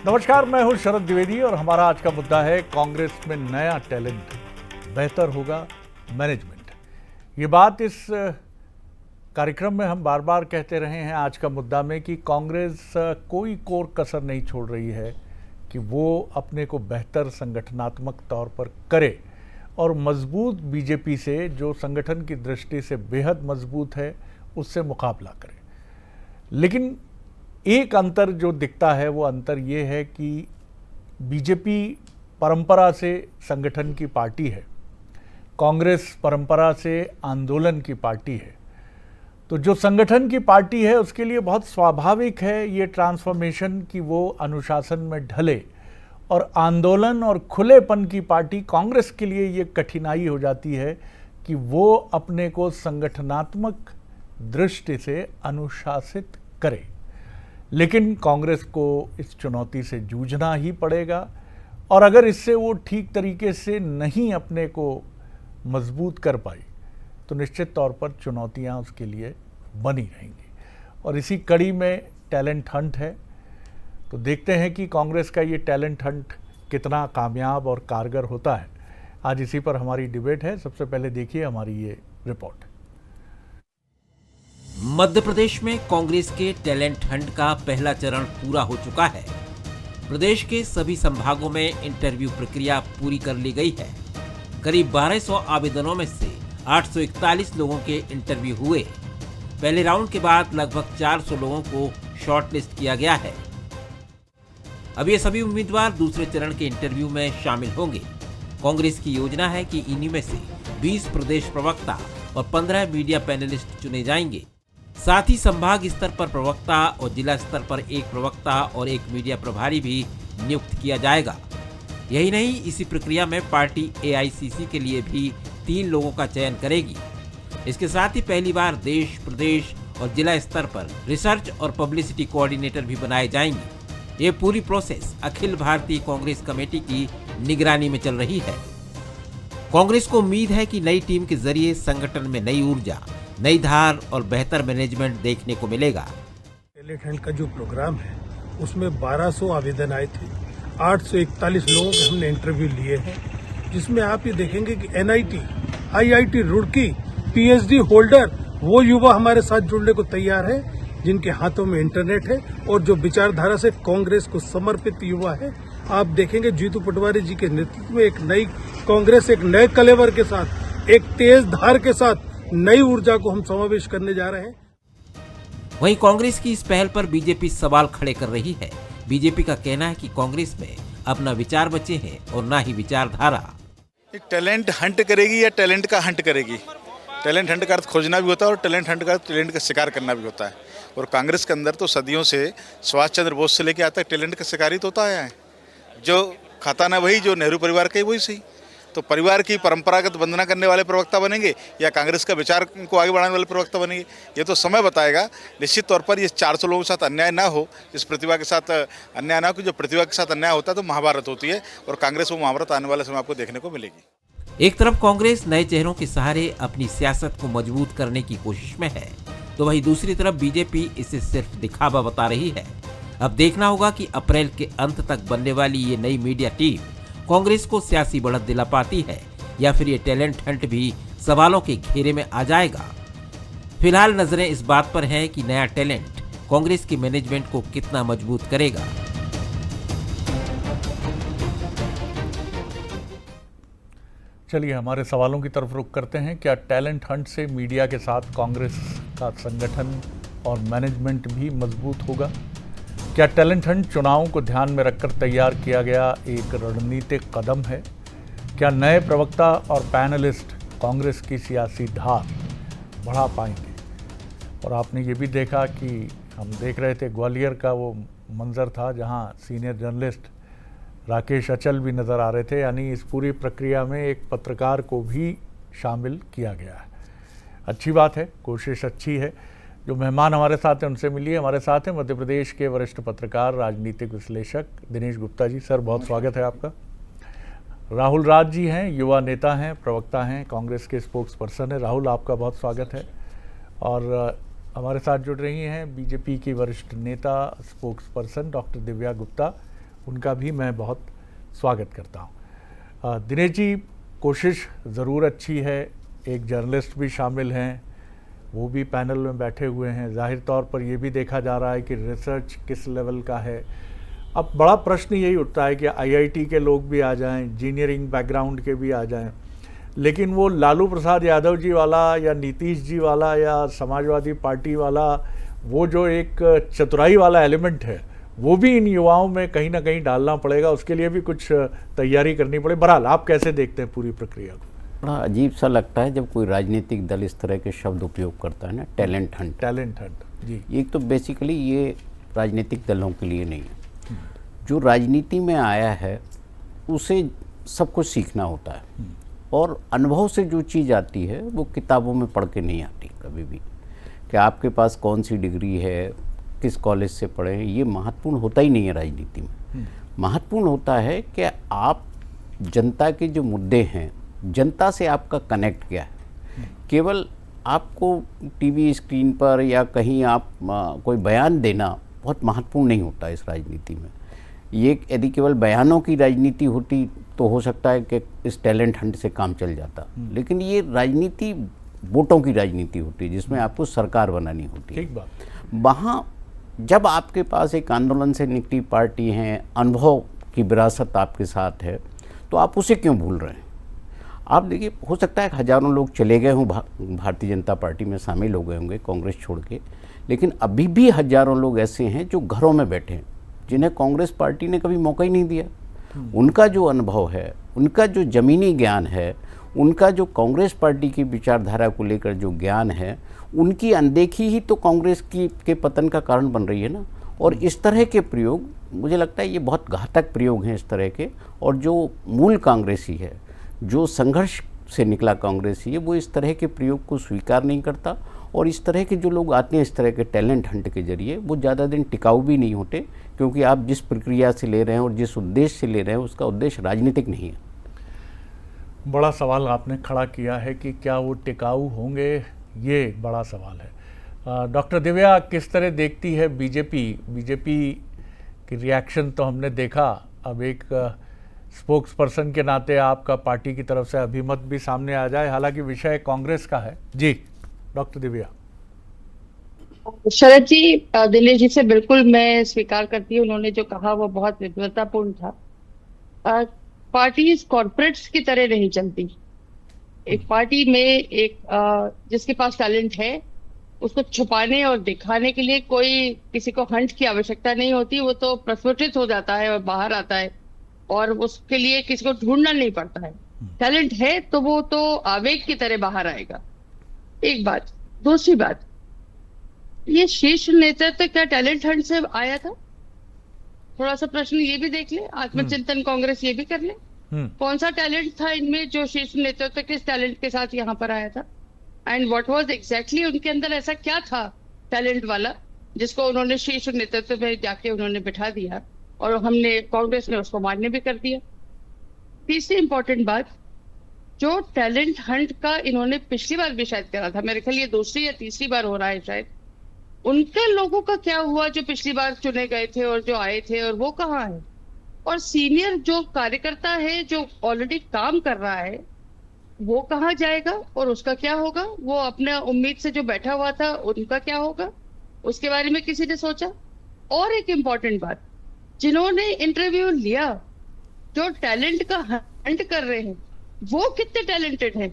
नमस्कार, मैं हूं शरद द्विवेदी और हमारा आज का मुद्दा है कांग्रेस में नया टैलेंट बेहतर होगा मैनेजमेंट। ये बात इस कार्यक्रम में हम बार बार कहते रहे हैं आज का मुद्दा में कि कांग्रेस कोई कोर कसर नहीं छोड़ रही है कि वो अपने को बेहतर संगठनात्मक तौर पर करे और मजबूत बीजेपी से, जो संगठन की दृष्टि से बेहद मजबूत है, उससे मुकाबला करे। लेकिन एक अंतर जो दिखता है वो अंतर ये है कि बीजेपी परंपरा से संगठन की पार्टी है, कांग्रेस परंपरा से आंदोलन की पार्टी है। तो जो संगठन की पार्टी है उसके लिए बहुत स्वाभाविक है ये ट्रांसफॉर्मेशन कि वो अनुशासन में ढले, और आंदोलन और खुलेपन की पार्टी कांग्रेस के लिए ये कठिनाई हो जाती है कि वो अपने को संगठनात्मक दृष्टि से अनुशासित करे। लेकिन कांग्रेस को इस चुनौती से जूझना ही पड़ेगा, और अगर इससे वो ठीक तरीके से नहीं अपने को मजबूत कर पाई तो निश्चित तौर पर चुनौतियां उसके लिए बनी रहेंगी। और इसी कड़ी में टैलेंट हंट है। तो देखते हैं कि कांग्रेस का ये टैलेंट हंट कितना कामयाब और कारगर होता है। आज इसी पर हमारी डिबेट है। सबसे पहले देखिए हमारी ये रिपोर्ट। मध्य प्रदेश में कांग्रेस के टैलेंट हंट का पहला चरण पूरा हो चुका है। प्रदेश के सभी संभागों में इंटरव्यू प्रक्रिया पूरी कर ली गई है। करीब 1200 आवेदनों में से 841 लोगों के इंटरव्यू हुए। पहले राउंड के बाद लगभग 400 लोगों को शॉर्टलिस्ट किया गया है। अब ये सभी उम्मीदवार दूसरे चरण के इंटरव्यू में शामिल होंगे। कांग्रेस की योजना है कि इन्हीं में से 20 प्रदेश प्रवक्ता और 15 मीडिया पैनलिस्ट चुने जाएंगे। साथ ही संभाग स्तर पर प्रवक्ता और जिला स्तर पर एक प्रवक्ता और एक मीडिया प्रभारी भी नियुक्त किया जाएगा। यही नहीं, इसी प्रक्रिया में पार्टी एआईसीसी के लिए भी 3 लोगों का चयन करेगी। इसके साथ ही पहली बार देश, प्रदेश और जिला स्तर पर रिसर्च और पब्लिसिटी कोऑर्डिनेटर भी बनाए जाएंगे। ये पूरी प्रोसेस अखिल भारतीय कांग्रेस कमेटी की निगरानी में चल रही है। कांग्रेस को उम्मीद है कि नई टीम के जरिए संगठन में नई ऊर्जा, नई धार और बेहतर मैनेजमेंट देखने को मिलेगा। टैलेंट हंट का जो प्रोग्राम है उसमें 1200 आवेदन आए थे। 841 लोगों के हमने इंटरव्यू लिए हैं, जिसमें आप ये देखेंगे कि NIT, IIT Roorkee, PhD holder वो युवा हमारे साथ जुड़ने को तैयार है जिनके हाथों में इंटरनेट है और जो विचारधारा से कांग्रेस को समर्पित युवा है। आप देखेंगे जीतू पटवारी जी के नेतृत्व में एक नई कांग्रेस, एक नए कलेवर के साथ, एक तेज धार के साथ नई ऊर्जा को हम समावेश करने जा रहे हैं। वहीं कांग्रेस की इस पहल पर बीजेपी सवाल खड़े कर रही है। बीजेपी का कहना है कि कांग्रेस में अपना विचार बचे हैं और ना ही विचारधारा। एक टैलेंट हंट करेगी या टैलेंट का हंट करेगी? टैलेंट हंट का अर्थ खोजना भी होता है और टैलेंट हंट का अर्थ टैलेंट का शिकार करना भी होता है। और कांग्रेस के अंदर तो सदियों से सुभाष चंद्र बोस से लेकर आज तक टैलेंट का शिकारी तो होता आया है। जो खाता ना वही, जो नेहरू परिवार का ही वही सही। तो परिवार की परंपरागत वंदना करने वाले प्रवक्ता बनेंगे या कांग्रेस का विचार को आगे बढ़ाने वाले प्रवक्ता बनेंगे, ये तो समय बताएगा। निश्चित तौर पर ये 400 लोगों के साथ अन्याय ना हो, इस प्रतिभा के साथ अन्याय ना हो। कि जो प्रतिभा के साथ अन्याय होता है तो महाभारत होती है, और कांग्रेस वो महाभारत आने वाले समय आपको देखने को मिलेगी। एक तरफ कांग्रेस नए चेहरों के सहारे अपनी सियासत को मजबूत करने की कोशिश में है, तो वहीं दूसरी तरफ बीजेपी इसे सिर्फ दिखावा बता रही है। अब देखना होगा कि अप्रैल के अंत तक बनने वाली ये नई मीडिया टीम कांग्रेस को सियासी बढ़त दिला पाती है या फिर ये टैलेंट हंट भी सवालों के घेरे में आ जाएगा। फिलहाल नजरें इस बात पर हैं कि नया टैलेंट कांग्रेस की मैनेजमेंट को कितना मजबूत करेगा। चलिए हमारे सवालों की तरफ रुख करते हैं। क्या टैलेंट हंट से मीडिया के साथ कांग्रेस का संगठन और मैनेजमेंट भी मजबूत होगा? क्या टैलेंट हंट चुनावों को ध्यान में रखकर तैयार किया गया एक रणनीतिक कदम है? क्या नए प्रवक्ता और पैनलिस्ट कांग्रेस की सियासी धार बढ़ा पाएंगे? और आपने ये भी देखा कि हम देख रहे थे ग्वालियर का वो मंजर था जहां सीनियर जर्नलिस्ट राकेश अचल भी नज़र आ रहे थे। यानी इस पूरी प्रक्रिया में एक पत्रकार को भी शामिल किया गया है। अच्छी बात है, कोशिश अच्छी है। जो मेहमान हमारे साथ हैं उनसे मिलिए। हमारे साथ हैं मध्य प्रदेश के वरिष्ठ पत्रकार, राजनीतिक विश्लेषक दिनेश गुप्ता जी। सर बहुत स्वागत है आपका। राहुल राज जी हैं, युवा नेता हैं, प्रवक्ता हैं, कांग्रेस के स्पोक्स पर्सन हैं। राहुल आपका बहुत स्वागत है। और हमारे साथ जुड़ रही हैं बीजेपी की वरिष्ठ नेता, spokes person doctor Divya Gupta, उनका भी मैं बहुत स्वागत करता हूँ। दिनेश जी, कोशिश ज़रूर अच्छी है, एक जर्नलिस्ट भी शामिल हैं, वो भी पैनल में बैठे हुए हैं। जाहिर तौर पर ये भी देखा जा रहा है कि रिसर्च किस लेवल का है। अब बड़ा प्रश्न यही उठता है कि आईआईटी के लोग भी आ जाएं, इंजीनियरिंग बैकग्राउंड के भी आ जाएं, लेकिन वो लालू प्रसाद यादव जी वाला या नीतीश जी वाला या समाजवादी पार्टी वाला वो जो एक चतुराई वाला एलिमेंट है वो भी इन युवाओं में कहीं ना कहीं डालना पड़ेगा। उसके लिए भी कुछ तैयारी करनी पड़े। बहरहाल आप कैसे देखते हैं पूरी प्रक्रिया को? बड़ा अजीब सा लगता है जब कोई राजनीतिक दल इस तरह के शब्द उपयोग करता है ना, टैलेंट हंट। टैलेंट हंट जी, एक तो बेसिकली ये राजनीतिक दलों के लिए नहीं है। जो राजनीति में आया है उसे सब कुछ सीखना होता है, और अनुभव से जो चीज़ आती है वो किताबों में पढ़ के नहीं आती कभी भी। कि आपके पास कौन सी डिग्री है, किस कॉलेज से पढ़े हैं, ये महत्वपूर्ण होता ही नहीं है राजनीति में। महत्वपूर्ण होता है कि आप जनता के जो मुद्दे हैं, जनता से आपका कनेक्ट क्या है। केवल आपको टीवी स्क्रीन पर या कहीं आप कोई बयान देना बहुत महत्वपूर्ण नहीं होता इस राजनीति में। ये यदि केवल बयानों की राजनीति होती तो हो सकता है कि इस टैलेंट हंट से काम चल जाता, लेकिन ये राजनीति वोटों की राजनीति होती है जिसमें आपको सरकार बनानी होती है। ठीक बात। वहाँ जब आपके पास एक आंदोलन से निकली पार्टी है, अनुभव की विरासत आपके साथ है, तो आप उसे क्यों भूल रहे हैं? आप देखिए, हो सकता है हज़ारों लोग चले गए हों, भारतीय जनता पार्टी में शामिल हो गए होंगे कांग्रेस छोड़ के, लेकिन अभी भी हज़ारों लोग ऐसे हैं जो घरों में बैठे हैं, जिन्हें कांग्रेस पार्टी ने कभी मौका ही नहीं दिया। उनका जो अनुभव है, उनका जो ज़मीनी ज्ञान है, उनका जो कांग्रेस पार्टी की विचारधारा को लेकर जो ज्ञान है, उनकी अनदेखी ही तो कांग्रेस के पतन का कारण बन रही है ना। और इस तरह के प्रयोग, मुझे लगता है ये बहुत घातक प्रयोग हैं इस तरह के। और जो मूल कांग्रेसी है, जो संघर्ष से निकला कांग्रेसी है, वो इस तरह के प्रयोग को स्वीकार नहीं करता। और इस तरह के जो लोग आते हैं इस तरह के टैलेंट हंट के जरिए, वो ज़्यादा दिन टिकाऊ भी नहीं होते, क्योंकि आप जिस प्रक्रिया से ले रहे हैं और जिस उद्देश्य से ले रहे हैं उसका उद्देश्य राजनीतिक नहीं है। बड़ा सवाल आपने खड़ा किया है कि क्या वो टिकाऊ होंगे, ये एक बड़ा सवाल है। डॉक्टर दिव्या, किस तरह देखती है बीजेपी की रिएक्शन? तो हमने देखा, अब एक स्पोक्स पर्सन के नाते आपका पार्टी की तरफ से अभिमत भी सामने आ जाए, हालांकि विषय कांग्रेस का है। जी डॉक्टर दिव्या। शरद जी, दिनेश जी से बिल्कुल मैं स्वीकार करती हूँ, उन्होंने जो कहा वो बहुत विद्वतापूर्ण था। पार्टी कॉर्पोरेट्स की तरह नहीं चलती। एक पार्टी में एक जिसके पास टैलेंट है उसको छुपाने और दिखाने के लिए कोई किसी को हंट की आवश्यकता नहीं होती, वो तो प्रस्फुटित हो जाता है और बाहर आता है, और उसके लिए किसी को ढूंढना नहीं पड़ता है। टैलेंट है तो वो तो आवेग की तरह बाहर आएगा। एक बात। दूसरी बात, ये शीर्ष नेतृत्व क्या टैलेंट हंट से आया था? थोड़ा सा प्रश्न ये भी देख ले, आत्मचिंतन कांग्रेस ये भी कर ले। कौन सा टैलेंट था इनमें जो शीर्ष नेतृत्व किस टैलेंट के साथ यहाँ पर आया था? एंड व्हाट वाज एग्जैक्टली उनके अंदर ऐसा क्या था टैलेंट वाला जिसको उन्होंने शीर्ष नेतृत्व में जाके उन्होंने बिठा दिया, और हमने कांग्रेस ने उसको मान्य भी कर दिया। तीसरी इंपॉर्टेंट बात, जो टैलेंट हंट का इन्होंने पिछली बार भी शायद करा था, मेरे ख्याल ये दूसरी या तीसरी बार हो रहा है शायद, उनके लोगों का क्या हुआ जो पिछली बार चुने गए थे और जो आए थे, और वो कहाँ है? और सीनियर जो कार्यकर्ता है जो ऑलरेडी काम कर रहा है वो कहाँ जाएगा और उसका क्या होगा? वो अपने उम्मीद से जो बैठा हुआ था उनका क्या होगा? उसके बारे में किसी ने सोचा? और एक इम्पॉर्टेंट बात, जिन्होंने इंटरव्यू लिया, जो टैलेंट का हंट कर रहे हैं, वो कितने टैलेंटेड हैं?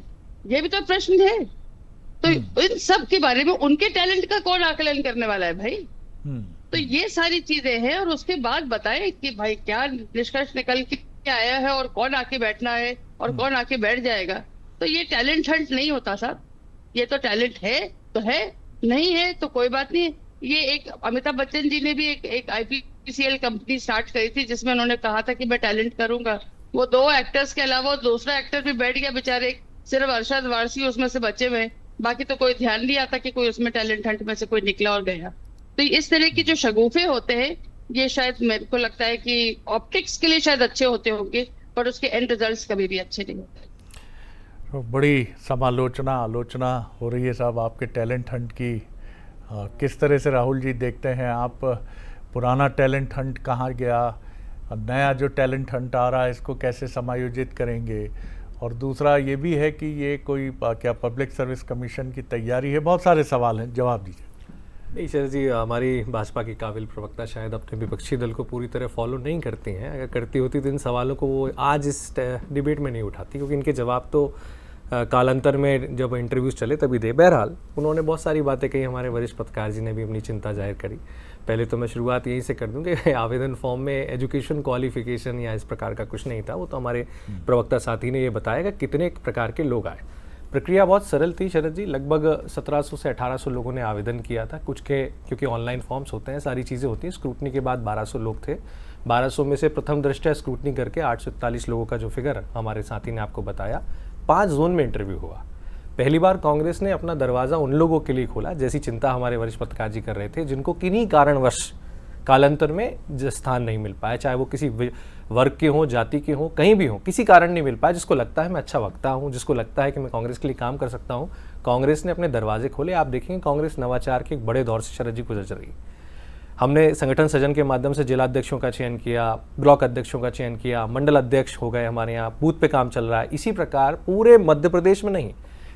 ये भी तो प्रश्न है। तो इन सब के बारे में उनके टैलेंट का कौन आकलन करने वाला है भाई? तो ये सारी चीजें हैं, और उसके बाद बताएं कि भाई क्या निष्कर्ष निकल के आया है और कौन आके बैठना है और कौन आके बैठ जाएगा। तो ये टैलेंट हंट नहीं होता साहब, ये तो टैलेंट है तो है, नहीं है तो कोई बात नहीं। ये एक अमिताभ बच्चन जी ने भी एक IPCL कंपनी स्टार्ट करी थी जिसमें उन्होंने कहा था कि मैं टैलेंट करूंगा। वो 2 एक्टर्स के अलावा दूसरा एक्टर भी बैठ गया बेचारे, सिर्फ अरशद वारसी उसमें से बचे हुए, बाकी तो कोई ध्यान नहीं आता कि कोई उसमें टैलेंट हंट में से कोई निकला और गया। तो इस तरह की जो शगुफे होते हैं, ये शायद मेरे को लगता है कि ऑप्टिक्स के लिए शायद अच्छे होते होंगे, पर उसके एंड रिजल्ट्स कभी भी अच्छे नहीं होते। तो बड़ी आलोचना हो रही है साहब आपके टैलेंट हंट की। किस तरह से राहुल जी देखते हैं आप? पुराना टैलेंट हंट कहाँ गया? अब नया जो टैलेंट हंट आ रहा है इसको कैसे समायोजित करेंगे, और दूसरा ये भी है कि ये कोई क्या पब्लिक सर्विस कमीशन की तैयारी है, बहुत सारे सवाल हैं, जवाब दीजिए। नहीं शरद जी, हमारी भाजपा की काबिल प्रवक्ता शायद अपने विपक्षी दल को पूरी तरह फॉलो नहीं करती हैं। अगर करती होती तो इन सवालों को वो आज इस डिबेट में नहीं उठाती, क्योंकि इनके जवाब तो कालांतर में जब इंटरव्यूज़ चले तभी दे। बहरहाल उन्होंने बहुत सारी बातें कही, हमारे वरिष्ठ पत्रकार जी ने भी अपनी चिंता जाहिर करी। पहले तो मैं शुरुआत यहीं से कर दूं कि आवेदन फॉर्म में एजुकेशन क्वालिफिकेशन या इस प्रकार का कुछ नहीं था। वो तो हमारे प्रवक्ता साथी ने ये बताया कि कितने प्रकार के लोग आए। प्रक्रिया बहुत सरल थी शरद जी, लगभग 1700 से 1800 लोगों ने आवेदन किया था। कुछ के क्योंकि ऑनलाइन फॉर्म्स होते हैं, सारी चीज़ें होती हैं, स्क्रूटनी के बाद 1200 लोग थे। 1200 में से प्रथम दृष्टया स्क्रूटनी करके 841 लोगों का जो फिगर हमारे साथी ने आपको बताया, 5 जोन में इंटरव्यू हुआ। पहली बार कांग्रेस ने अपना दरवाज़ा उन लोगों के लिए खोला, जैसी चिंता हमारे वरिष्ठ पत्रकार जी कर रहे थे, जिनको किन्हीं कारणवश कालांतर में स्थान नहीं मिल पाया, चाहे वो किसी वर्ग के हों, जाति के हों, कहीं भी हों, किसी कारण नहीं मिल पाया। जिसको लगता है मैं अच्छा वक्ता हूं, जिसको लगता है कि मैं कांग्रेस के लिए काम कर सकता हूं, कांग्रेस ने अपने दरवाजे खोले। आप देखेंगे कांग्रेस नवाचार के एक बड़े दौर से शरद जी गुजर रही। हमने संगठन सृजन के माध्यम से जिलाध्यक्षों का चयन किया, ब्लॉक अध्यक्षों का चयन किया, मंडल अध्यक्ष हो गए, हमारे यहाँ बूथ पे काम चल रहा है। इसी प्रकार पूरे मध्य प्रदेश में नहीं,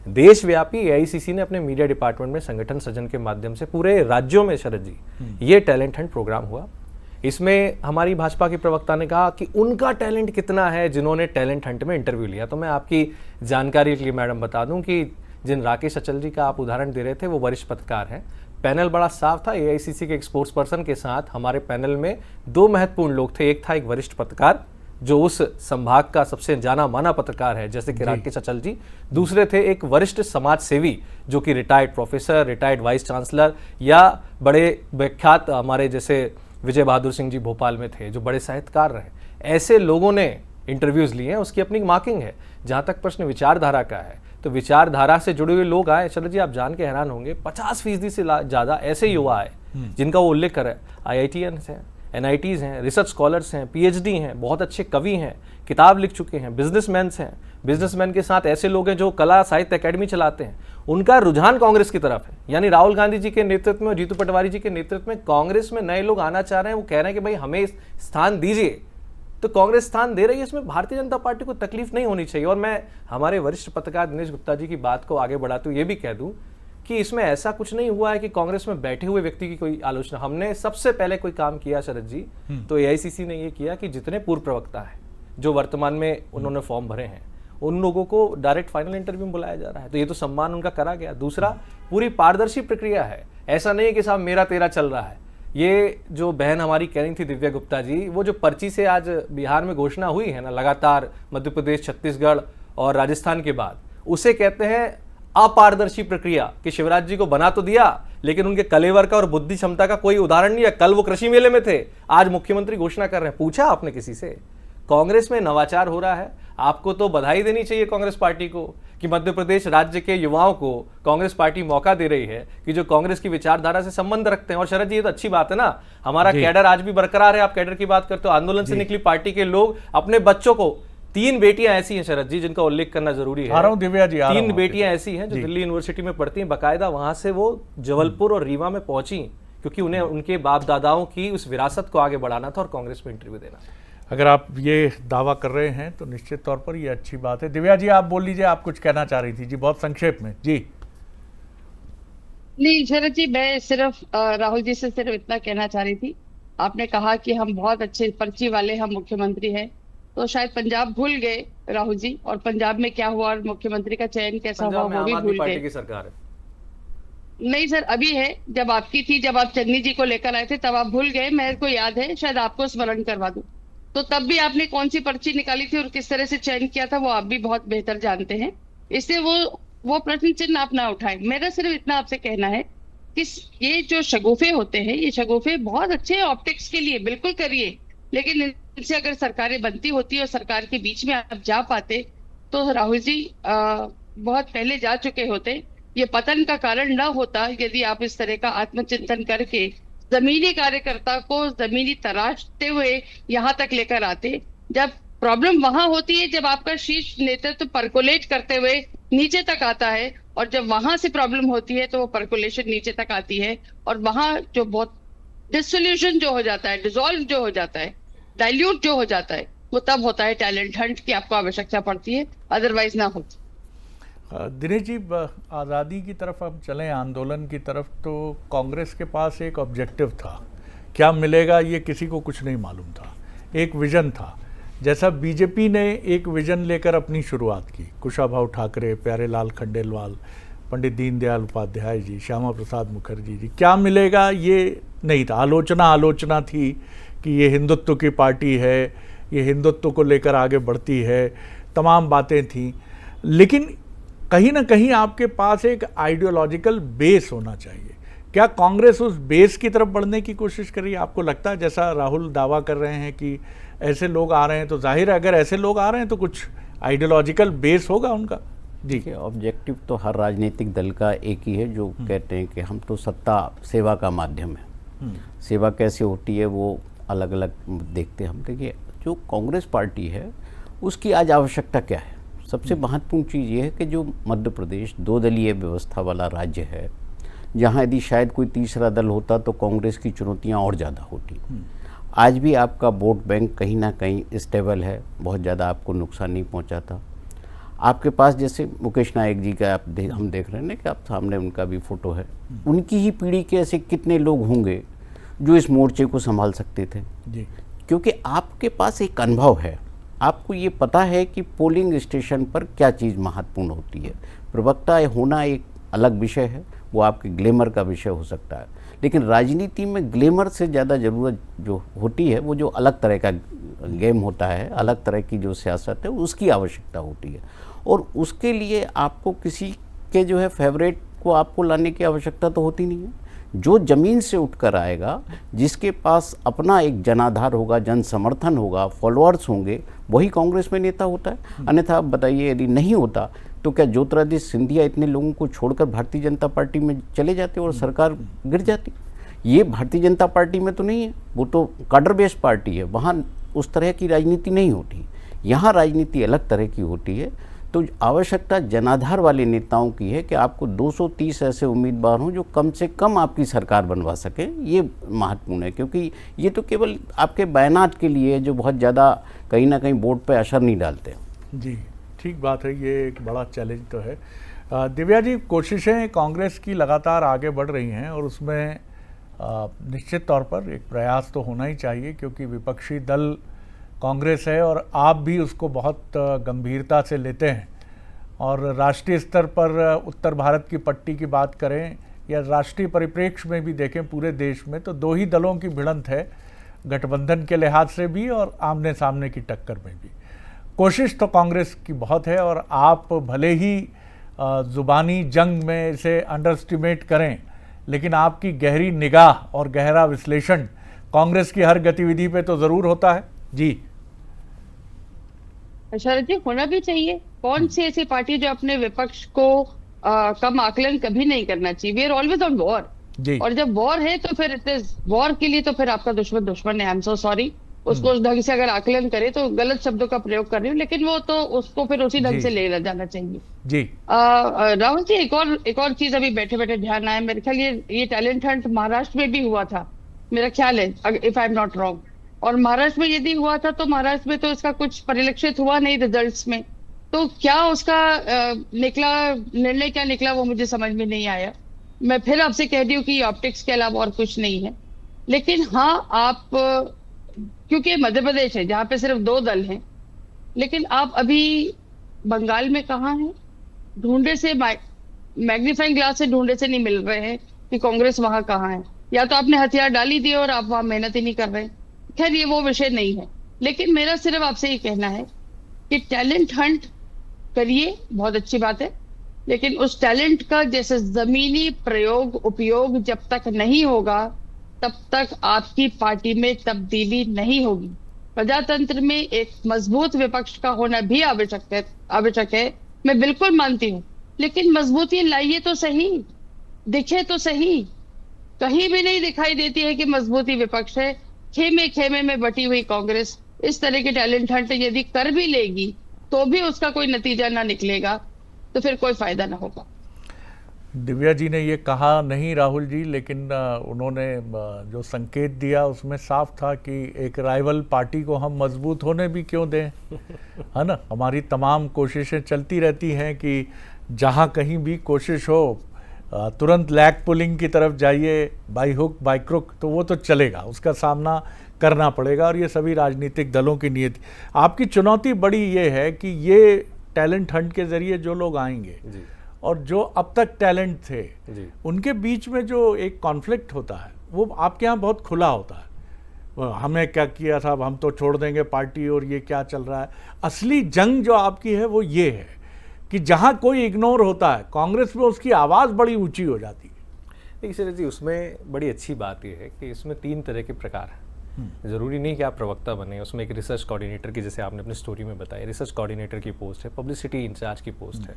देशव्यापी एआईसीसी ने अपने मीडिया डिपार्टमेंट में संगठन सृजन के माध्यम से पूरे राज्यों में शरद जी ये टैलेंट हंट प्रोग्राम हुआ। इसमें हमारी भाजपा की प्रवक्ता ने कहा कि उनका टैलेंट कितना है जिन्होंने टैलेंट हंट में इंटरव्यू लिया। तो मैं आपकी जानकारी के लिए मैडम बता दूं कि जिन राकेश अचल जी का आप उदाहरण दे रहे थे वो वरिष्ठ पत्रकार हैं। पैनल बड़ा साफ था। एआईसीसी के एक स्पोर्ट्स पर्सन के साथ हमारे पैनल में 2 महत्वपूर्ण लोग थे। एक था एक वरिष्ठ पत्रकार जो उस संभाग का सबसे जाना माना पत्रकार है, जैसे कि राकेश अचल जी। दूसरे थे एक वरिष्ठ समाज सेवी जो कि retired professor, retired vice chancellor या बड़े विख्यात हमारे जैसे विजय बहादुर सिंह जी भोपाल में थे, जो बड़े साहित्यकार रहे। ऐसे लोगों ने इंटरव्यूज लिए हैं, उसकी अपनी मार्किंग है। जहां तक प्रश्न विचारधारा का है, तो विचारधारा से जुड़े हुए लोग आए। चलो जी, आप जान के हैरान होंगे, 50% से ज़्यादा ऐसे युवा आए जिनका वो उल्लेख करे। IITians हैं, NITs हैं, रिसर्च स्कॉलर्स हैं, PhD हैं, बहुत अच्छे कवि हैं, किताब लिख चुके हैं, बिजनेसमैन हैं। बिजनेसमैन के साथ ऐसे लोग हैं जो कला साहित्य अकेडमी चलाते हैं। उनका रुझान कांग्रेस की तरफ है। यानी राहुल गांधी जी के नेतृत्व में और जीतू पटवारी जी के नेतृत्व में कांग्रेस में नए लोग आना चाह रहे हैं। वो कह रहे हैं कि भाई हमें स्थान दीजिए, तो कांग्रेस स्थान दे रही है। इसमें भारतीय जनता पार्टी को तकलीफ नहीं होनी चाहिए। और मैं हमारे वरिष्ठ पत्रकार दिनेश गुप्ता जी की बात को आगे बढ़ाते हुए ये भी कह दूं कि इसमें ऐसा कुछ नहीं हुआ है कि कांग्रेस में बैठे हुए व्यक्ति की कोई आलोचना। हमने सबसे पहले कोई काम किया शरद जी, तो एआईसीसी ने ये किया कि जितने पूर्व प्रवक्ता हैं जो वर्तमान में उन्होंने फॉर्म भरे हैं, उन लोगों को डायरेक्ट फाइनल इंटरव्यू में बुलाया जा रहा है। तो ये तो सम्मान उनका करा गया। दूसरा, पूरी पारदर्शी प्रक्रिया है। ऐसा नहीं है कि साहब मेरा तेरा चल रहा है। ये जो बहन हमारी कह रही थी दिव्या गुप्ता जी, वो जो पर्ची से आज बिहार में घोषणा हुई है ना, लगातार मध्य प्रदेश, छत्तीसगढ़ और राजस्थान के बाद, उसे कहते हैं अपारदर्शी प्रक्रिया। कि शिवराज जी को बना तो दिया, लेकिन उनके कलेवर का और बुद्धि क्षमता का कोई उदाहरण नहीं है। कल वो कृषि मेले में थे, आज मुख्यमंत्री घोषणा कर रहे हैं। पूछा आपने किसी से? कांग्रेस में नवाचार हो रहा है। आपको तो बधाई देनी चाहिए कांग्रेस पार्टी को कि मध्य प्रदेश राज्य के युवाओं को कांग्रेस पार्टी मौका दे रही है कि जो कांग्रेस की विचारधारा से संबंध रखते हैं। और शरद जी, ये तो अच्छी बात है ना, हमारा कैडर आज भी बरकरार है। आप कैडर की बात करते हो, आंदोलन से निकली पार्टी के लोग अपने बच्चों को, 3 बेटियां ऐसी हैं शरद जी जिनका उल्लेख करना जरूरी है। दिव्या जी, 3 बेटियां ऐसी हैं जो दिल्ली यूनिवर्सिटी में पढ़ती हैं। बाकायदा वहां से वो जबलपुर और रीवा में पहुंची क्योंकि उन्हें उनके बाप दादाओं की उस विरासत को आगे बढ़ाना था और कांग्रेस में इंटरव्यू देना था। अगर आप ये दावा कर रहे हैं तो निश्चित तौर पर ये अच्छी बात है। दिव्या जी, आप बोल लीजिए, आप कुछ कहना चाह रही थी जी, बहुत संक्षेप में जी। नहीं शरद जी, मैं सिर्फ राहुल जी से सिर्फ इतना कहना चाह रही थी। आपने कहा कि हम बहुत अच्छे पर्ची वाले हम मुख्यमंत्री हैं, तो शायद पंजाब भूल गए राहुल जी, और पंजाब में क्या हुआ और मुख्यमंत्री का चयन कैसा हुआ वो भी भूल गए। की सरकार है। नहीं सर, अभी है। जब आपकी थी, जब आप चन्नी जी को लेकर आए थे, तब आप भूल गए। मेरे को याद है, शायद आपको स्मरण करवा दूं। तो तब भी आपने कौन सी पर्ची निकाली थी और किस तरह से चयन किया था, वो आप भी बहुत बेहतर जानते हैं। इससे वो प्रश्न चिन्ह आप ना उठाएं। मेरा सिर्फ इतना आपसे कहना है कि ये जो शगुफे होते हैं, ये शगुफे बहुत अच्छे ऑप्टिक्स के लिए, बिल्कुल करिए, लेकिन इनसे अगर सरकारें बनती होती और सरकार के बीच में आप जा पाते, तो राहुल जी बहुत पहले जा चुके होते। ये पतन का कारण न होता यदि आप इस तरह का आत्मचिंतन करके जमीनी कार्यकर्ता को जमीनी तराशते हुए यहाँ तक लेकर आते। जब प्रॉब्लम वहां होती है, जब आपका शीर्ष नेतृत्व परकोलेट करते हुए नीचे तक आता है, और जब वहां से प्रॉब्लम होती है तो वो परकोलेशन नीचे तक आती है, और वहां जो बहुत डिसोल्यूशन जो हो जाता है, डिसॉल्व जो हो जाता है, डाइल्यूट जो हो जाता है वो तब होता है टैलेंट हंट की आपको आवश्यकता पड़ती है, अदरवाइज ना होती। दिनेश जी, आज़ादी की तरफ हम चलें, आंदोलन की तरफ, तो कांग्रेस के पास एक ऑब्जेक्टिव था। क्या मिलेगा ये किसी को कुछ नहीं मालूम था। एक विज़न था, जैसा बीजेपी ने एक विज़न लेकर अपनी शुरुआत की, कुशाभाऊ ठाकरे, प्यारेलाल खंडेलवाल, पंडित दीनदयाल उपाध्याय जी, श्यामा प्रसाद मुखर्जी जी। क्या मिलेगा ये नहीं था। आलोचना थी कि ये हिंदुत्व की पार्टी है, ये हिंदुत्व को लेकर आगे बढ़ती है, तमाम बातें थीं। लेकिन कहीं ना कहीं आपके पास एक आइडियोलॉजिकल बेस होना चाहिए। क्या कांग्रेस उस बेस की तरफ बढ़ने की कोशिश कर रही है? आपको लगता है, जैसा राहुल दावा कर रहे हैं कि ऐसे लोग आ रहे हैं, तो जाहिर है अगर ऐसे लोग आ रहे हैं तो कुछ आइडियोलॉजिकल बेस होगा उनका। जी, ऑब्जेक्टिव तो हर राजनीतिक दल का एक ही है, जो कहते हैं कि हम तो सत्ता सेवा का माध्यम है। सेवा कैसे होती है वो अलग अलग देखते हैं हम। देखिए, जो कांग्रेस पार्टी है उसकी आज आवश्यकता क्या है? सबसे महत्वपूर्ण चीज़ ये है कि जो मध्य प्रदेश 2 दलीय व्यवस्था वाला राज्य है, जहाँ यदि शायद कोई तीसरा दल होता तो कांग्रेस की चुनौतियाँ और ज़्यादा होती। आज भी आपका वोट बैंक कहीं ना कहीं स्टेबल है, बहुत ज़्यादा आपको नुकसान नहीं पहुँचाता। आपके पास जैसे मुकेश नायक जी का हम देख रहे हैं ना कि आप सामने उनका भी फोटो है, उनकी ही पीढ़ी के ऐसे कितने लोग होंगे जो इस मोर्चे को संभाल सकते थे जी। क्योंकि आपके पास एक अनुभव है, आपको ये पता है कि पोलिंग स्टेशन पर क्या चीज़ महत्वपूर्ण होती है। प्रवक्ता होना एक अलग विषय है, वो आपके ग्लैमर का विषय हो सकता है, लेकिन राजनीति में ग्लैमर से ज़्यादा ज़रूरत जो होती है वो जो अलग तरह का गेम होता है, अलग तरह की जो सियासत है उसकी आवश्यकता होती है। और उसके लिए आपको किसी के जो है फेवरेट को आपको लाने की आवश्यकता तो होती नहीं है। जो ज़मीन से उठकर आएगा, जिसके पास अपना एक जनाधार होगा, जन समर्थन होगा, फॉलोअर्स होंगे, वही कांग्रेस में नेता होता है। अन्यथा आप बताइए, यदि नहीं होता तो क्या ज्योतिरादित्य सिंधिया इतने लोगों को छोड़कर भारतीय जनता पार्टी में चले जाते और सरकार गिर जाती? ये भारतीय जनता पार्टी में तो नहीं है, वो तो काडर बेस्ड पार्टी है, वहाँ उस तरह की राजनीति नहीं होती। यहाँ राजनीति अलग तरह की होती है। तो आवश्यकता जनाधार वाले नेताओं की है कि आपको 230 ऐसे उम्मीदवार हों जो कम से कम आपकी सरकार बनवा सकें। ये महत्वपूर्ण है, क्योंकि ये तो केवल आपके बयानात के लिए जो बहुत ज़्यादा कहीं ना कहीं वोट पे असर नहीं डालते। जी, ठीक बात है, ये एक बड़ा चैलेंज तो है। दिव्या जी, कोशिशें कांग्रेस की लगातार आगे बढ़ रही हैं और उसमें निश्चित तौर पर एक प्रयास तो होना ही चाहिए, क्योंकि विपक्षी दल कांग्रेस है और आप भी उसको बहुत गंभीरता से लेते हैं। और राष्ट्रीय स्तर पर उत्तर भारत की पट्टी की बात करें या राष्ट्रीय परिप्रेक्ष्य में भी देखें पूरे देश में, तो 2 ही दलों की भिड़ंत है, गठबंधन के लिहाज से भी और आमने सामने की टक्कर में भी। कोशिश तो कांग्रेस की बहुत है और आप भले ही ज़ुबानी जंग में इसे अंडरएस्टिमेट करें, लेकिन आपकी गहरी निगाह और गहरा विश्लेषण कांग्रेस की हर गतिविधि पे तो ज़रूर होता है। जी, शरद जी, होना भी चाहिए। कौन सी ऐसी पार्टी जो अपने विपक्ष को कम आकलन कभी नहीं करना चाहिए। We are always on war. और जब वॉर है तो फिर इट इज वॉर के लिए तो फिर आपका दुश्मन है। आई एम सो सॉरी, उसको उस ढंग से अगर आकलन करे तो गलत शब्दों का प्रयोग कर रही हूँ, लेकिन वो तो उसको फिर उसी ढंग से ले जाना चाहिए। जी राहुल जी, एक और चीज अभी बैठे बैठे ध्यान आया मेरे ख्याल, ये टैलेंट हंट महाराष्ट्र में भी हुआ था, मेरा ख्याल है, if I am not wrong. और महाराष्ट्र में यदि हुआ था तो महाराष्ट्र में तो इसका कुछ परिलक्षित हुआ नहीं रिजल्ट्स में। तो क्या उसका निकला निर्णय क्या निकला वो मुझे समझ में नहीं आया। मैं फिर आपसे कह रही हूँ कि ऑप्टिक्स के अलावा और कुछ नहीं है। लेकिन हाँ, आप क्योंकि मध्य प्रदेश है जहाँ पे सिर्फ 2 दल हैं, लेकिन आप अभी बंगाल में कहाँ हैं? ढूंढे से मैग्नीफाइंग ग्लास से ढूंढे से नहीं मिल रहे हैं कि कांग्रेस वहां कहाँ है। या तो आपने हथियार डाली दिए और आप वहां मेहनत ही नहीं कर रहे। खैर, ये वो विषय नहीं है। लेकिन मेरा सिर्फ आपसे ये कहना है कि टैलेंट हंट करिए, बहुत अच्छी बात है, लेकिन उस टैलेंट का जैसे जमीनी प्रयोग उपयोग जब तक नहीं होगा तब तक आपकी पार्टी में तब्दीली नहीं होगी। प्रजातंत्र में एक मजबूत विपक्ष का होना भी आवश्यक है, मैं बिल्कुल मानती हूँ, लेकिन मजबूती लाइए तो सही, दिखे तो सही। कहीं भी नहीं दिखाई देती है कि मजबूती विपक्ष है। खेमे खेमे में बटी हुई कांग्रेस इस तरह के टैलेंट हंट यदि कर भी लेगी तो भी उसका कोई नतीजा ना निकलेगा, तो फिर कोई फायदा ना होगा। दिव्या जी ने ये कहा नहीं राहुल जी, लेकिन उन्होंने जो संकेत दिया उसमें साफ था कि एक राइवल पार्टी को हम मजबूत होने भी क्यों दें, है ना। हमारी तमाम कोशिशें चलती रहती हैं कि जहाँ कहीं भी कोशिश हो तुरंत लैग पुलिंग की तरफ जाइए, बाई हुक बाई क्रुक, तो वो तो चलेगा, उसका सामना करना पड़ेगा और ये सभी राजनीतिक दलों की नीयत। आपकी चुनौती बड़ी ये है कि ये टैलेंट हंट के जरिए जो लोग आएंगे और जो अब तक टैलेंट थे उनके बीच में जो एक कॉन्फ्लिक्ट होता है वो आपके यहाँ बहुत खुला होता है। हमें क्या किया था, हम तो छोड़ देंगे पार्टी और ये क्या चल रहा है। असली जंग जो आपकी है वो ये है कि जहाँ कोई इग्नोर होता है कांग्रेस में उसकी आवाज़ बड़ी ऊंची हो जाती है। देखिए शरद जी, उसमें बड़ी अच्छी बात यह है कि इसमें 3 तरह के प्रकार हैं। ज़रूरी नहीं कि आप प्रवक्ता बने, उसमें एक रिसर्च कोऑर्डिनेटर की, जैसे आपने अपनी स्टोरी में बताया, रिसर्च कोऑर्डिनेटर की पोस्ट है, पब्लिसिटी इंचार्ज की पोस्ट है।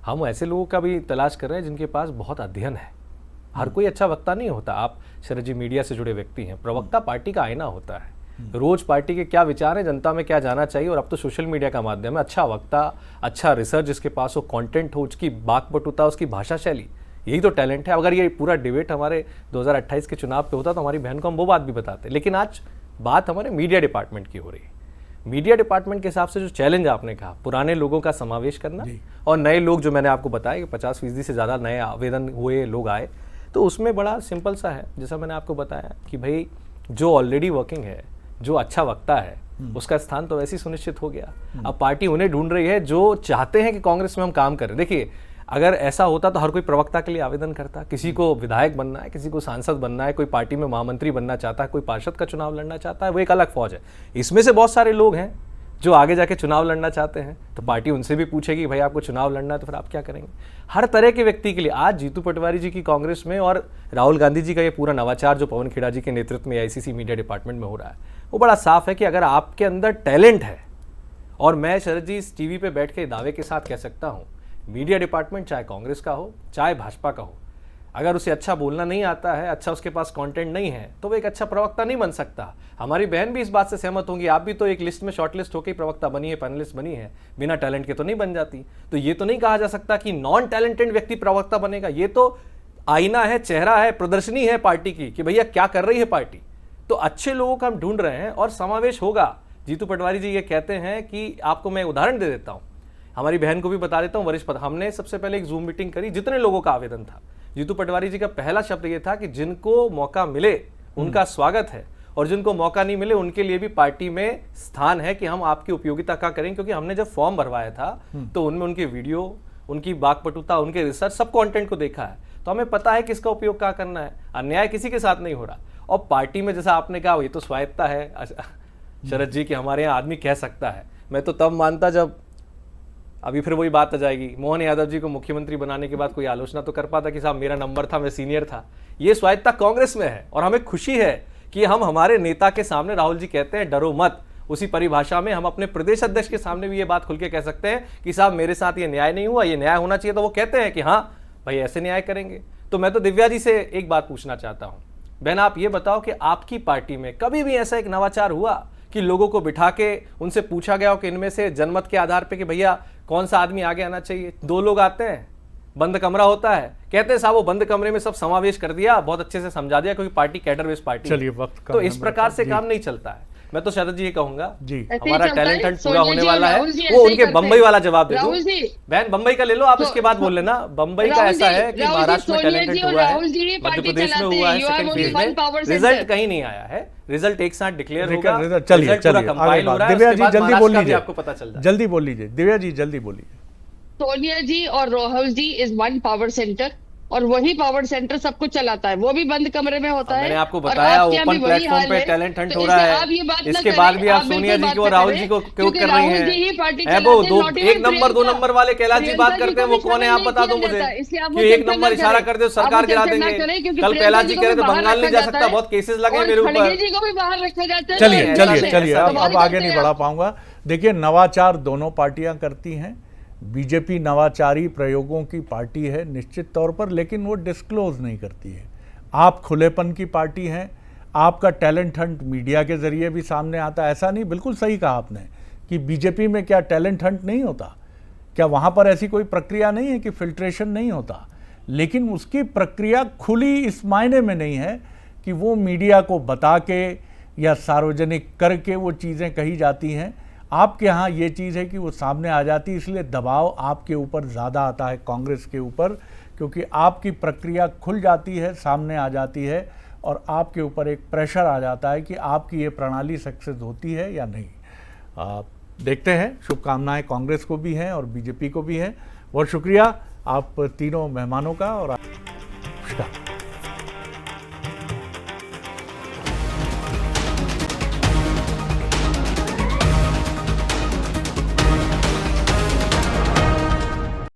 हम ऐसे लोगों का भी तलाश कर रहे हैं जिनके पास बहुत अध्ययन है। हर कोई अच्छा वक्ता नहीं होता। आप शरद जी मीडिया से जुड़े व्यक्ति हैं, प्रवक्ता पार्टी का आईना होता है। रोज पार्टी के क्या विचार है, जनता में क्या जाना चाहिए, और अब तो सोशल मीडिया का माध्यम है। अच्छा वक्ता, अच्छा रिसर्च जिसके पास हो, कंटेंट हो, उसकी बाकपटुता, उसकी भाषा शैली, यही तो टैलेंट है। अगर ये पूरा डिबेट हमारे 2028 के चुनाव पे होता तो हमारी बहन को हम वो बात भी बताते। लेकिन आज बात हमारे मीडिया डिपार्टमेंट की हो रही है। मीडिया डिपार्टमेंट के हिसाब से जो चैलेंज आपने कहा, पुराने लोगों का समावेश करना और नए लोग, जो मैंने आपको बताया कि 50% से ज़्यादा नए आवेदन हुए लोग आए, तो उसमें बड़ा सिंपल सा है, जैसा मैंने आपको बताया कि भाई जो ऑलरेडी वर्किंग है, जो अच्छा वक्ता है, उसका स्थान तो वैसे ही सुनिश्चित हो गया। अब पार्टी उन्हें ढूंढ रही है जो चाहते हैं कि कांग्रेस में हम काम करें। देखिए, अगर ऐसा होता तो हर कोई प्रवक्ता के लिए आवेदन करता। किसी को विधायक बनना है, किसी को सांसद बनना है, कोई पार्टी में महामंत्री बनना चाहता है, कोई पार्षद का चुनाव लड़ना चाहता है, वो एक अलग फौज है। इसमें से बहुत सारे लोग हैं जो आगे जाके चुनाव लड़ना चाहते हैं, तो पार्टी उनसे भी पूछेगी भाई आपको चुनाव लड़ना है तो फिर आप क्या करेंगे। हर तरह के व्यक्ति के लिए आज जीतू पटवारी जी की कांग्रेस में और राहुल गांधी जी का ये पूरा नवाचार जो पवन खेड़ा जी के नेतृत्व में आईसीसी मीडिया डिपार्टमेंट में हो रहा है, वो बड़ा साफ है कि अगर आपके अंदर टैलेंट है, और मैं शरद जी इस टीवी पे बैठ के दावे के साथ कह सकता हूँ, मीडिया डिपार्टमेंट चाहे कांग्रेस का हो चाहे भाजपा का हो, अगर उसे अच्छा बोलना नहीं आता है, अच्छा उसके पास कंटेंट नहीं है, तो वो एक अच्छा प्रवक्ता नहीं बन सकता। हमारी बहन भी इस बात से सहमत होंगी, आप भी तो एक लिस्ट में शॉर्टलिस्ट होकर प्रवक्ता बनी है, पैनलिस्ट बनी है, बिना टैलेंट के तो नहीं बन जाती। तो ये तो नहीं कहा जा सकता कि नॉन टैलेंटेड व्यक्ति प्रवक्ता बनेगा। ये तो आईना है, चेहरा है, प्रदर्शनी है पार्टी की कि भैया क्या कर रही है पार्टी। तो अच्छे लोगों का हम ढूंढ रहे हैं और समावेश होगा। जीतू पटवारी जी ये कहते हैं कि आपको मैं उदाहरण दे देता हूँ, हमारी बहन को भी बता देता हूँ, वरिष्ठ पद, हमने सबसे पहले एक जूम मीटिंग करी, जितने लोगों का आवेदन था, जीतू पटवारी जी का पहला शब्द ये था कि जिनको मौका मिले उनका स्वागत है, और जिनको मौका नहीं मिले उनके लिए भी पार्टी में स्थान है कि हम आपकी उपयोगिता का करें। क्योंकि हमने जब फॉर्म भरवाया था तो उनमें उनके वीडियो, उनकी बाकपटुता, उनके रिसर्च, सब कंटेंट को देखा है, तो हमें पता है किसका उपयोग क्या करना है। अन्याय किसी के साथ नहीं हो रहा। और पार्टी में जैसा आपने कहा, ये तो स्वायत्ता है शरद जी कि हमारे यहाँ आदमी कह सकता है। मैं तो तब मानता जब, अभी फिर वही बात आ जाएगी, मोहन यादव जी को मुख्यमंत्री बनाने के बाद कोई आलोचना तो कर पाता कि साहब मेरा नंबर था, मैं सीनियर था। ये स्वायत्ता कांग्रेस में है और हमें खुशी है कि हम हमारे नेता के सामने, राहुल जी कहते हैं डरो मत, उसी परिभाषा में हम अपने प्रदेश अध्यक्ष के सामने भी ये बात खुल के कह सकते हैं कि साहब मेरे साथ ये न्याय नहीं हुआ, ये न्याय होना चाहिए। तो वो कहते हैं कि हाँ भाई ऐसे न्याय करेंगे। तो मैं तो दिव्या जी से एक बात पूछना चाहता हूँ, बहन आप ये बताओ कि आपकी पार्टी में कभी भी ऐसा एक नवाचार हुआ कि लोगों को बिठा के उनसे पूछा गया हो कि इनमें से जनमत के आधार पे कि भैया कौन सा आदमी आगे आना चाहिए? 2 लोग आते हैं, बंद कमरा होता है, कहते हैं साहब वो बंद कमरे में सब समावेश कर दिया, बहुत अच्छे से समझा दिया, क्योंकि पार्टी कैडर बेस्ड पार्टी। चलिए वक्त तो इस प्रकार से काम नहीं चलता है। मैं तो शरद जी ये कहूंगा जी, हमारा टैलेंट हंट पूरा होने वाला है। वो उनके बम्बई वाला जवाब दे दो, बहन बम्बई का ले लो आप, इसके बाद बोल लेना। बम्बई का ऐसा है कि महाराष्ट्र में टैलेंट हंट हुआ है, मध्य प्रदेश में हुआ है, सेकंड फेज में रिजल्ट कहीं नहीं आया है। रिजल्ट एक साथ डिक्लेयर होगा। चलिए दिव्या जी जल्दी बोल लीजिए, आपको पता चल जाए। जल्दी बोल लीजिए दिव्या जी, जल्दी बोलिए। सोनिया जी और Rahul ji is one power centre, और वही पावर सेंटर सब कुछ चलाता है, वो भी बंद कमरे में होता है। मैंने आपको बताया ओपन प्लेटफॉर्म पे टैलेंट हंट हो रहा है। इसके बाद भी आप सोनिया जी को और राहुल जी को क्यों कर रही हैं? वो 1 नंबर 2 नंबर वाले कैलाश जी बात करते हैं, वो कौन है आप बता दो मुझे कि 1 नंबर इशारा कर दो सरकार गिरा देंगे। कल कैलाश जी कह रहे थे बंगाल नहीं जा सकता, बहुत केसेस लगे मेरे ऊपर। चलिए अब आगे नहीं बढ़ा पाऊंगा। देखिए नवाचार दोनों पार्टियां करती हैं, बीजेपी नवाचारी प्रयोगों की पार्टी है निश्चित तौर पर, लेकिन वो डिस्क्लोज नहीं करती है। आप खुलेपन की पार्टी हैं, आपका टैलेंट हंट मीडिया के जरिए भी सामने आता है। ऐसा नहीं, बिल्कुल सही कहा आपने कि बीजेपी में क्या टैलेंट हंट नहीं होता? क्या वहाँ पर ऐसी कोई प्रक्रिया नहीं है कि फिल्ट्रेशन नहीं होता? लेकिन उसकी प्रक्रिया खुली इस मायने में नहीं है कि वो मीडिया को बता के या सार्वजनिक करके वो चीज़ें कही जाती हैं। आपके यहाँ ये चीज़ है कि वो सामने आ जाती है, इसलिए दबाव आपके ऊपर ज़्यादा आता है कांग्रेस के ऊपर, क्योंकि आपकी प्रक्रिया खुल जाती है, सामने आ जाती है और आपके ऊपर एक प्रेशर आ जाता है कि आपकी ये प्रणाली सक्सेस होती है या नहीं। देखते हैं। शुभकामनाएं कांग्रेस को भी हैं और बीजेपी को भी हैं। बहुत शुक्रिया आप तीनों मेहमानों का और नमस्कार।